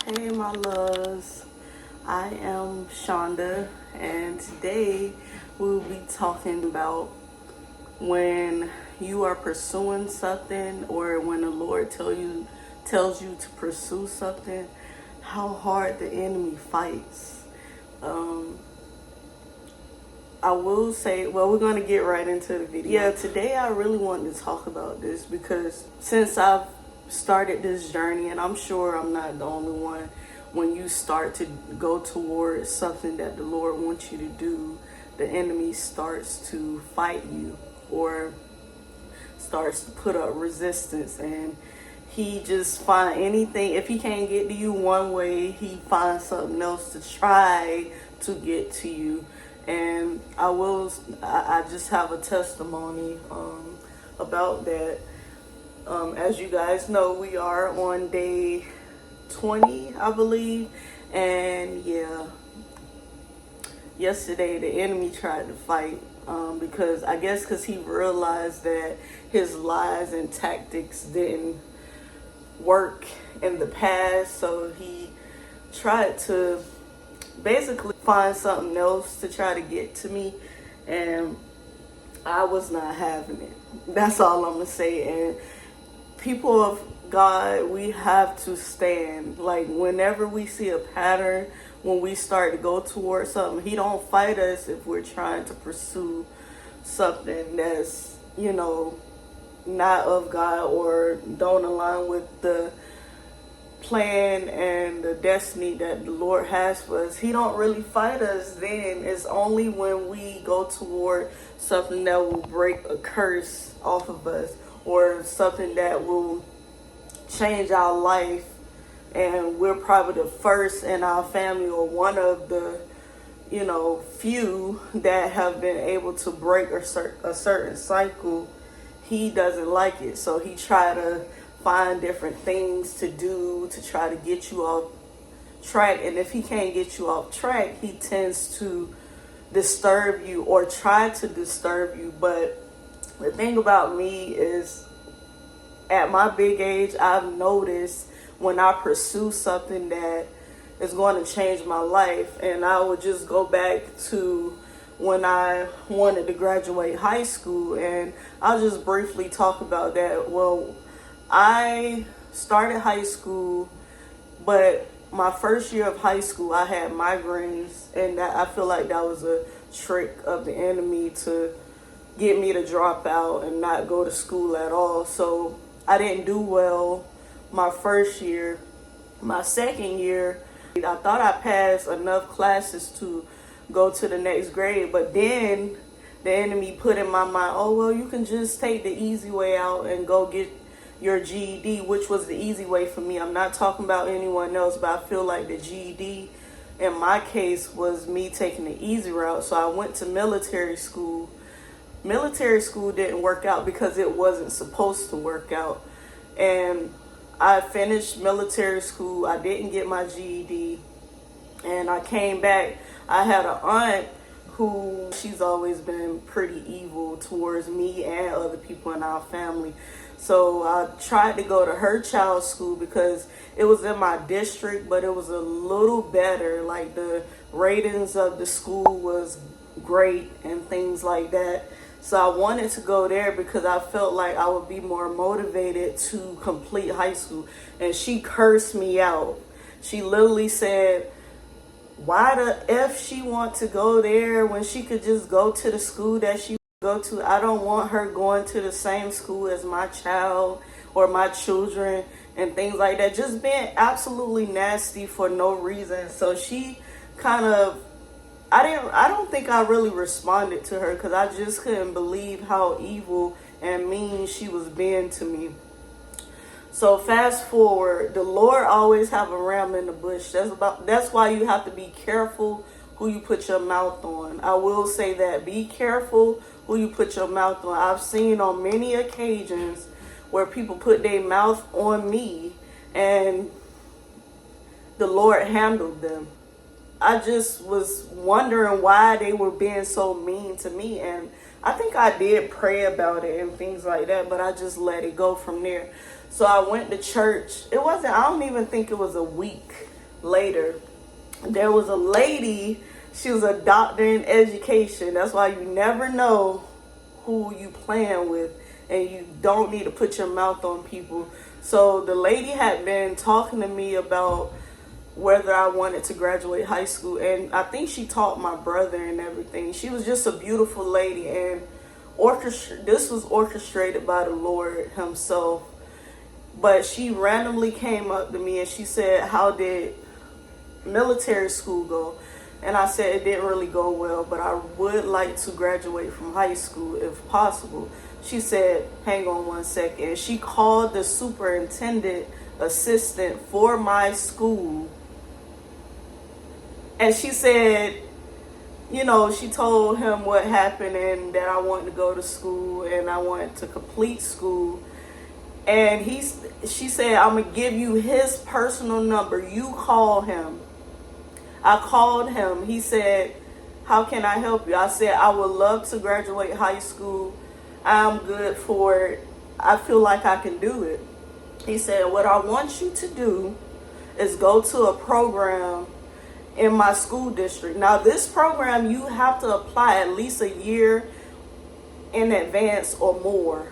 Hey, my loves. I am Shonda, and today we'll be talking about when you are pursuing something, or when the Lord tells you to pursue something, how hard the enemy fights. Um, I will say, well, we're going to get right into the video. Yeah, today I really wanted to talk about this because since I've started this journey, and I'm sure I'm not the only one, when you start to go towards something that the Lord wants you to do, the enemy starts to fight you or starts to put up resistance, and he just find anything. If he can't get to you one way, he finds something else to try to get to you. And I just have a testimony about that. As you guys know, we are on day 20, I believe. And yeah, yesterday the enemy tried to fight because he realized that his lies and tactics didn't work in the past. So he tried to basically find something else to try to get to me, and I was not having it. That's all I'm gonna say. And people of God, we have to stand. Like, whenever we see a pattern, when we start to go towards something, he don't fight us if we're trying to pursue something that's, not of God or don't align with the plan and the destiny that the Lord has for us. He don't really fight us then. It's only when we go toward something that will break a curse off of us, or something that will change our life, and we're probably the first in our family or one of the few that have been able to break a certain cycle. He doesn't like it, so he try to find different things to do to try to get you off track. And if he can't get you off track, he tends to disturb you or try to disturb you. But the thing about me is, at my big age, I've noticed when I pursue something that is going to change my life. And I would just go back to when I wanted to graduate high school, and I'll just briefly talk about that. Well, I started high school, but my first year of high school, I had migraines, and I feel like that was a trick of the enemy to get me to drop out and not go to school at all. So I didn't do well my first year. My second year, I thought I passed enough classes to go to the next grade, but then the enemy put in my mind, oh, well, you can just take the easy way out and go get your GED, which was the easy way for me. I'm not talking about anyone else, but I feel like the GED in my case was me taking the easy route. So I went to military school. Military school didn't work out because it wasn't supposed to work out. And I finished military school. I didn't get my GED. And I came back. I had an aunt who, she's always been pretty evil towards me and other people in our family. So I tried to go to her child's school because it was in my district, but it was a little better. Like, the ratings of the school was great and things like that. So I wanted to go there because I felt like I would be more motivated to complete high school. And she cursed me out. She literally said, why the F she want to go there when she could just go to the school that she go to? I don't want her going to the same school as my child or my children and things like that. Just being absolutely nasty for no reason. So she kind of, I don't think I really responded to her because I just couldn't believe how evil and mean she was being to me. So fast forward, the Lord always have a ram in the bush. That's why you have to be careful who you put your mouth on. I will say that. Be careful who you put your mouth on. I've seen on many occasions where people put their mouth on me and the Lord handled them. I just was wondering why they were being so mean to me, and I think I did pray about it and things like that, but I just let it go from there. So I went to church. I don't even think it was a week later. There was a lady, she was a doctor in education. That's why you never know who you playing with, and you don't need to put your mouth on people. So the lady had been talking to me about whether I wanted to graduate high school, and I think she taught my brother and everything. She was just a beautiful lady, and this was orchestrated by the Lord himself. But she randomly came up to me and she said, how did military school go? And I said it didn't really go well, but I would like to graduate from high school if possible. She said, hang on one second. She called the superintendent assistant for my school. And she said, she told him what happened and that I wanted to go to school and I wanted to complete school. And she said, I'm going to give you his personal number. You call him. I called him. He said, how can I help you? I said, I would love to graduate high school. I'm good for it. I feel like I can do it. He said, what I want you to do is go to a program in my school district. Now, this program, you have to apply at least a year in advance or more.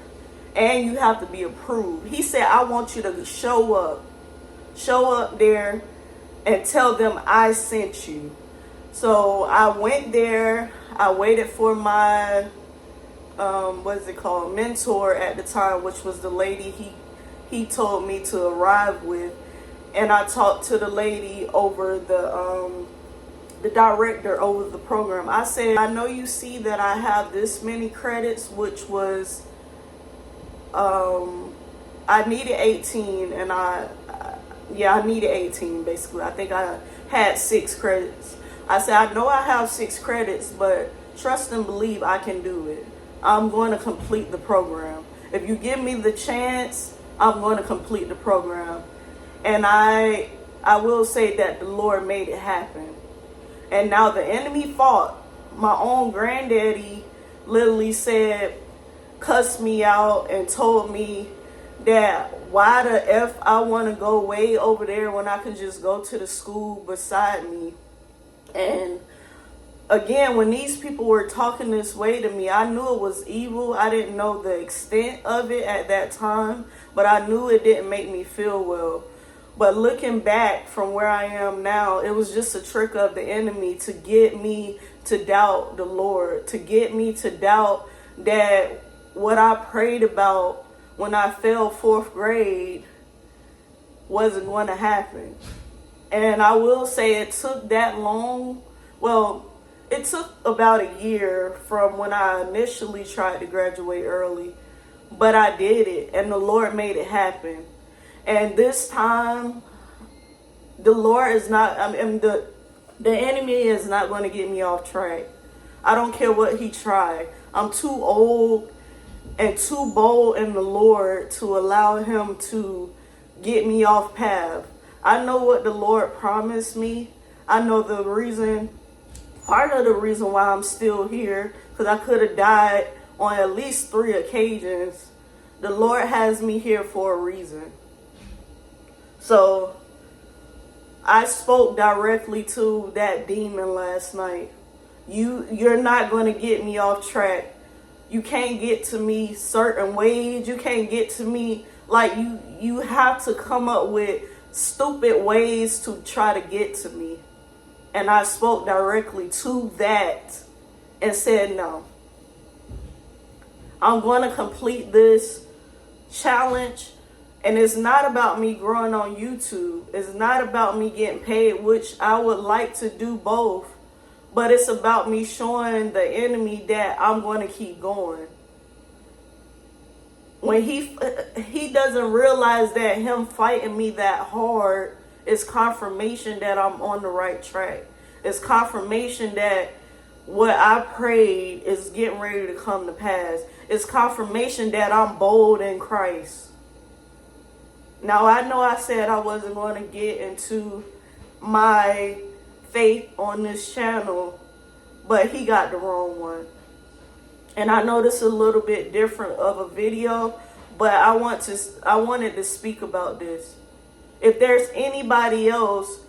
And you have to be approved. He said, I want you to show up there and tell them I sent you. So I went there. I waited for my, mentor at the time, which was the lady he told me to arrive with. And I talked to the lady over the director over the program. I said, I know you see that I have this many credits, which was, I needed 18 and I needed 18 basically. I think I had 6 credits. I said, I know I have 6 credits, but trust and believe I can do it. I'm going to complete the program. If you give me the chance, I'm going to complete the program. And I will say that the Lord made it happen. And now the enemy fought. My own granddaddy literally cussed me out and told me that why the F I want to go way over there when I can just go to the school beside me. And again, when these people were talking this way to me, I knew it was evil. I didn't know the extent of it at that time, but I knew it didn't make me feel well. But looking back from where I am now, it was just a trick of the enemy to get me to doubt the Lord, to get me to doubt that what I prayed about when I failed 4th grade wasn't going to happen. And I will say it took that long. Well, it took about a year from when I initially tried to graduate early, but I did it and the Lord made it happen. And this time, the Lord is not, the enemy is not going to get me off track. I don't care what he tried. I'm too old and too bold in the Lord to allow him to get me off path. I know what the Lord promised me. I know part of the reason why I'm still here, because I could have died on at least 3 occasions. The Lord has me here for a reason. So I spoke directly to that demon last night. You're not going to get me off track. You can't get to me certain ways. You can't get to me like you have to come up with stupid ways to try to get to me. And I spoke directly to that and said, no. I'm going to complete this challenge. And it's not about me growing on YouTube. It's not about me getting paid, which I would like to do both. But it's about me showing the enemy that I'm going to keep going. When he doesn't realize that him fighting me that hard is confirmation that I'm on the right track. It's confirmation that what I prayed is getting ready to come to pass. It's confirmation that I'm bold in Christ. Now, I know I said I wasn't going to get into my faith on this channel, but he got the wrong one. And I know this is a little bit different of a video, but I wanted to speak about this. If there's anybody else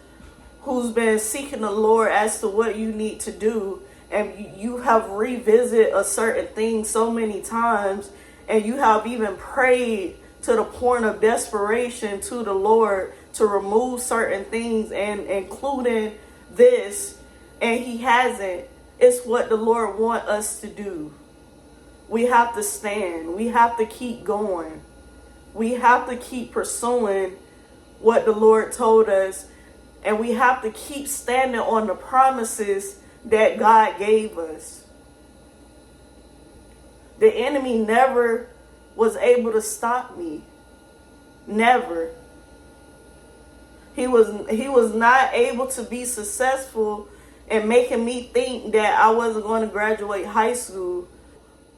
who's been seeking the Lord as to what you need to do, and you have revisited a certain thing so many times, and you have even prayed to the point of desperation to the Lord to remove certain things, and including this, and he hasn't, it's what the Lord wants us to do. We have to stand. We have to keep going. We have to keep pursuing what the Lord told us. And we have to keep standing on the promises that God gave us. The enemy never was able to stop me. Never. He was not able to be successful in making me think that I wasn't going to graduate high school,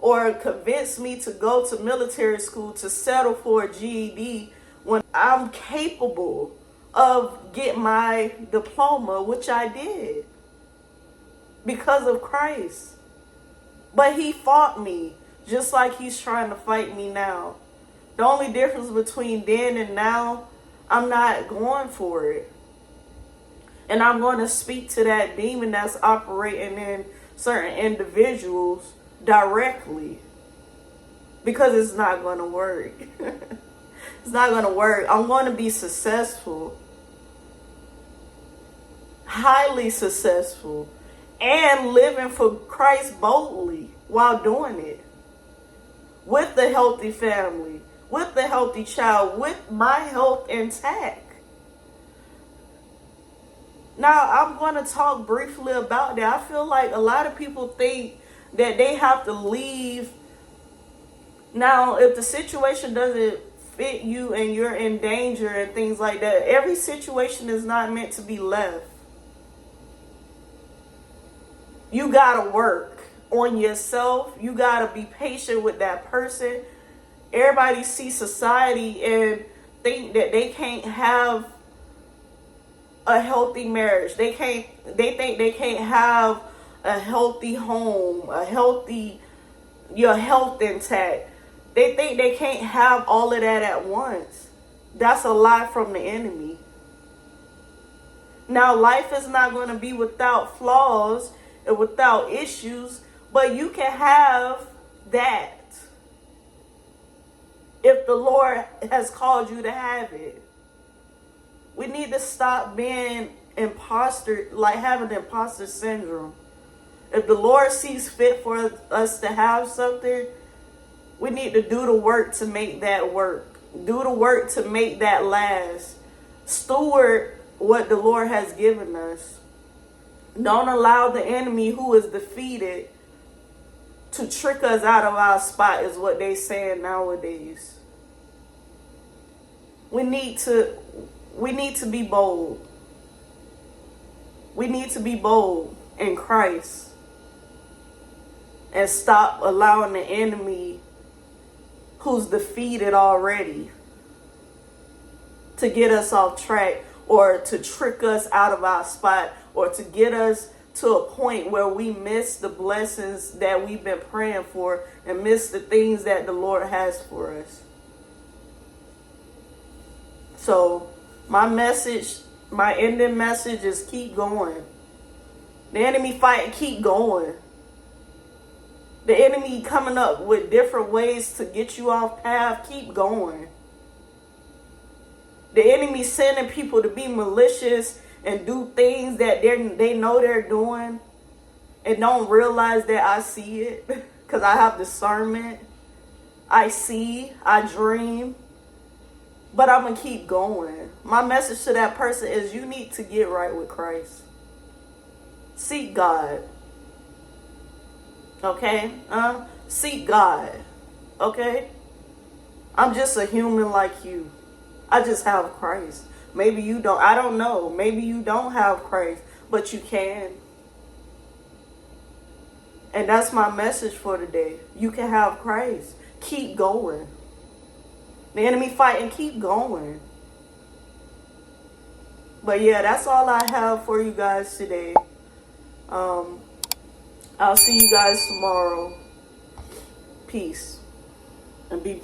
or convince me to go to military school to settle for a GED when I'm capable of getting my diploma, which I did because of Christ. But he fought me just like he's trying to fight me now. The only difference between then and now, I'm not going for it. And I'm going to speak to that demon that's operating in certain individuals directly, because it's not going to work. It's not going to work. I'm going to be successful, highly successful, and living for Christ boldly while doing it, with the healthy family, with the healthy child, with my health intact. Now, I'm going to talk briefly about that. I feel like a lot of people think that they have to leave. Now, if the situation doesn't fit you and you're in danger and things like that, every situation is not meant to be left. You got to work on yourself. You got to be patient with that person. Everybody sees society and think that they can't have a healthy marriage. They think they can't have a healthy home, your health intact. They think they can't have all of that at once. That's a lie from the enemy. Now, life is not going to be without flaws and without issues, but you can have that if the Lord has called you to have it. We need to stop being imposter, like having imposter syndrome. If the Lord sees fit for us to have something, we need to do the work to make that work. Do the work to make that last. Steward what the Lord has given us. Don't allow the enemy who is defeated to trick us out of our spot, is what they saying nowadays. We need to be bold. We need to be bold in Christ and stop allowing the enemy who's defeated already to get us off track, or to trick us out of our spot, or to get us to a point where we miss the blessings that we've been praying for and miss the things that the Lord has for us. So my ending message is keep going. The enemy fighting, keep going. The enemy coming up with different ways to get you off path, keep going. The enemy sending people to be malicious and do things that they know they're doing and don't realize that I see it, because I have discernment. I see, I dream, but I'm going to keep going. My message to that person is you need to get right with Christ. Seek God. Okay? Seek God. Okay? I'm just a human like you. I just have Christ. Maybe you don't. I don't know. Maybe you don't have Christ, but you can. And that's my message for today. You can have Christ. Keep going. The enemy fighting, keep going. But yeah, that's all I have for you guys today. I'll see you guys tomorrow. Peace and be blessed.